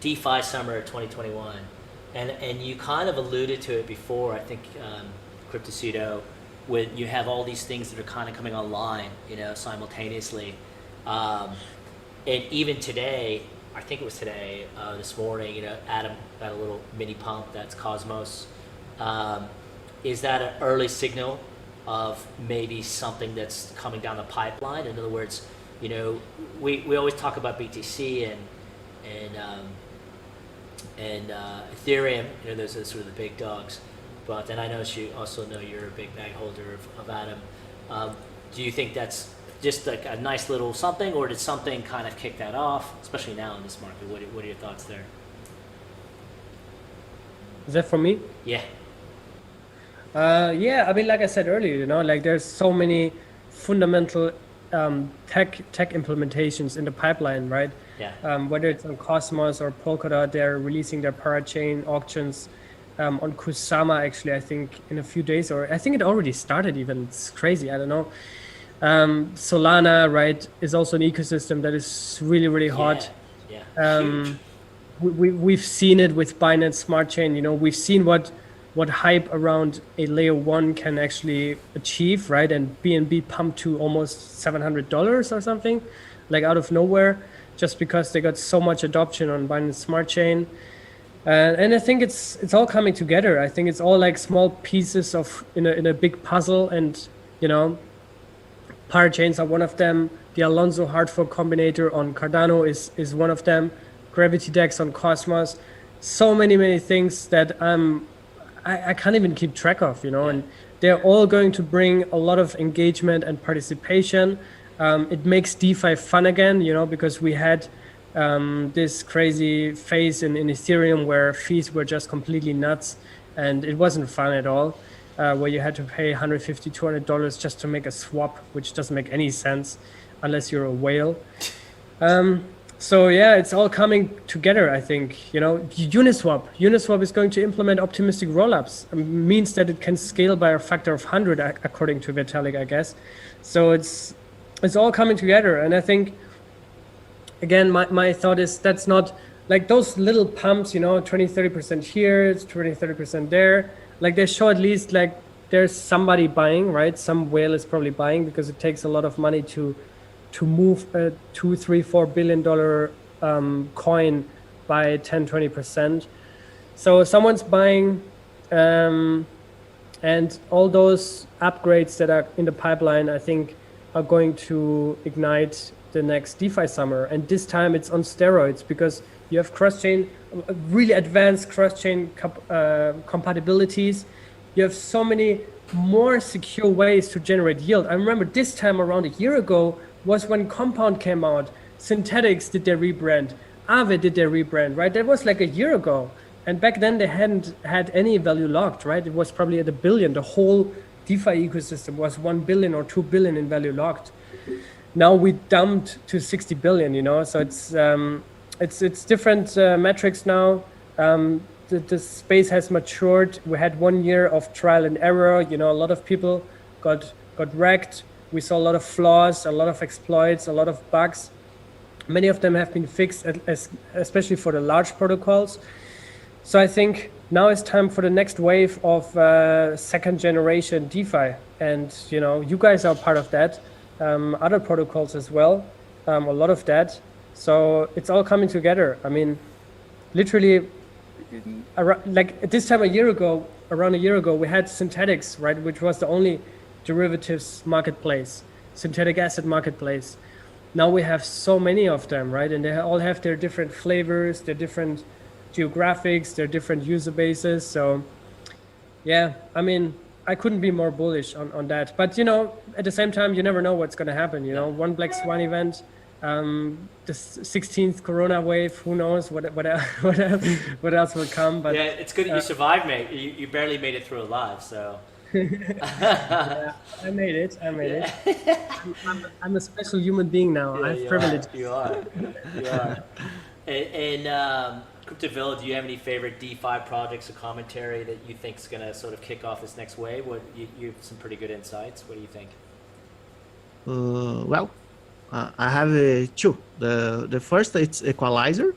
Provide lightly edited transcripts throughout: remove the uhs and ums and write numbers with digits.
DeFi Summer 2021, and you kind of alluded to it before. I think Cryptocito, when you have all these things that are kind of coming online, simultaneously, and even today, I think it was today, this morning, Adam got a little mini pump. That's Cosmos. Is that an early signal of maybe something that's coming down the pipeline? In other words, we always talk about BTC and Ethereum. Those are sort of the big dogs. But then I know you also know you're a big bag holder of Atom. Do you think that's just like a nice little something, or did something kind of kick that off, especially now in this market? What are your thoughts there? Is that for me? Yeah. Yeah, I mean, like I said earlier, like there's so many fundamental tech implementations in the pipeline, right? Yeah. Whether it's on Cosmos or Polkadot, they're releasing their parachain auctions. On Kusama, actually, I think in a few days, or I think it already started even. It's crazy, I don't know. Solana, right, is also an ecosystem that is really, really hot. Yeah. We've seen it with Binance Smart Chain. We've seen what hype around a layer 1 can actually achieve, right? And BNB pumped to almost $700 or something, like out of nowhere, just because they got so much adoption on Binance Smart Chain. And I think it's all coming together. I think it's all like small pieces in a big puzzle, and parachains are one of them. The Alonso hard fork combinator on Cardano is one of them. Gravity DEX on Cosmos. So many things that I can't even keep track of, and they're all going to bring a lot of engagement and participation. It makes DeFi fun again, because we had this crazy phase in Ethereum where fees were just completely nuts, and it wasn't fun at all, where you had to pay $150, $200 just to make a swap, which doesn't make any sense unless you're a whale. So yeah, it's all coming together, I think. Uniswap is going to implement optimistic rollups. It means that it can scale by a factor of 100, according to Vitalik, I guess. So it's all coming together, and I think, again, my thought is that's not like those little pumps, 20-30% here, it's 20-30% there. Like they show at least like there's somebody buying, right? Some whale is probably buying, because it takes a lot of money to move a $2, $3, $4 billion coin by 10-20%. So someone's buying, and all those upgrades that are in the pipeline, I think, are going to ignite the next DeFi summer. And this time it's on steroids, because you have cross-chain, really advanced cross-chain compatibilities. You have so many more secure ways to generate yield. I remember this time around a year ago was when Compound came out. Synthetics did their rebrand. Aave did their rebrand, right? That was like a year ago. And back then they hadn't had any value locked, right? It was probably at $1 billion. The whole DeFi ecosystem was 1 billion or 2 billion in value locked. Now we dumped to 60 billion, so it's different metrics now. The space has matured. We had 1 year of trial and error. A lot of people got wrecked. We saw a lot of flaws, a lot of exploits, a lot of bugs. Many of them have been fixed, especially for the large protocols. So I think now it's time for the next wave of second generation DeFi. And, you guys are part of that. Other protocols as well, a lot of that. So it's all coming together. I mean, literally, like at this time around a year ago, we had Synthetics, right, which was the only derivatives marketplace, synthetic asset marketplace. Now we have so many of them, right, and they all have their different flavors, their different geographics, their different user bases. So yeah, I mean, I couldn't be more bullish on that. But, at the same time, you never know what's going to happen. One Black Swan event, the 16th Corona wave, who knows what else will come. But yeah, it's good that you survived, mate. You barely made it through alive, so. Yeah, I made it. I'm a special human being now. Yeah, I have privilege. You are. And Crypto Villa, do you have any favorite DeFi projects or commentary that you think is going to sort of kick off this next wave? You have some pretty good insights. What do you think? Well, I have two. The first, it's Equalizer.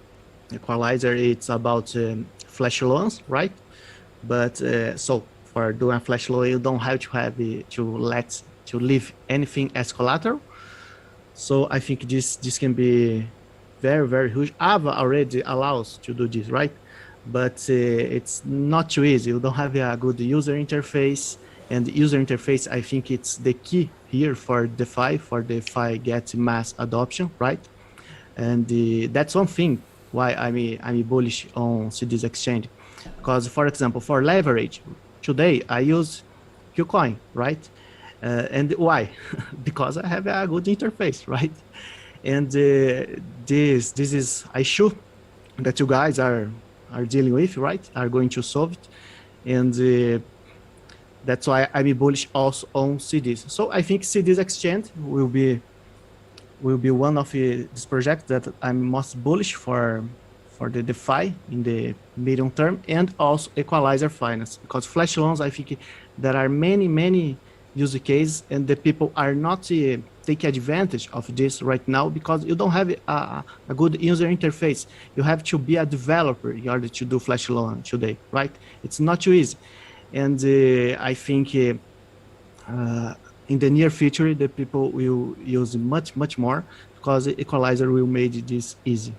Equalizer, it's about flash loans, right? But so for doing a flash loan, you don't have to leave anything as collateral. So I think this can be very, very huge. Ava already allows to do this, right? But it's not too easy. You don't have a good user interface, and user interface, I think it's the key here for DeFi get mass adoption, right? And that's one thing why I'm bullish on CDz Exchange, because for example, for leverage, today I use Qcoin, right? And why? Because I have a good interface, right? And this is issue that you guys are dealing with, right? Are going to solve it, and that's why I'm bullish also on CDs. So I think CDz Exchange will be one of these projects that I'm most bullish for the DeFi in the medium term, and also equalizer finance, because flash loans, I think there are many use cases, and the people are not taking advantage of this right now because you don't have a good user interface. You have to be a developer in order to do flash loan today, right? It's not too easy, and I think in the near future the people will use much more because the equalizer will make this easy.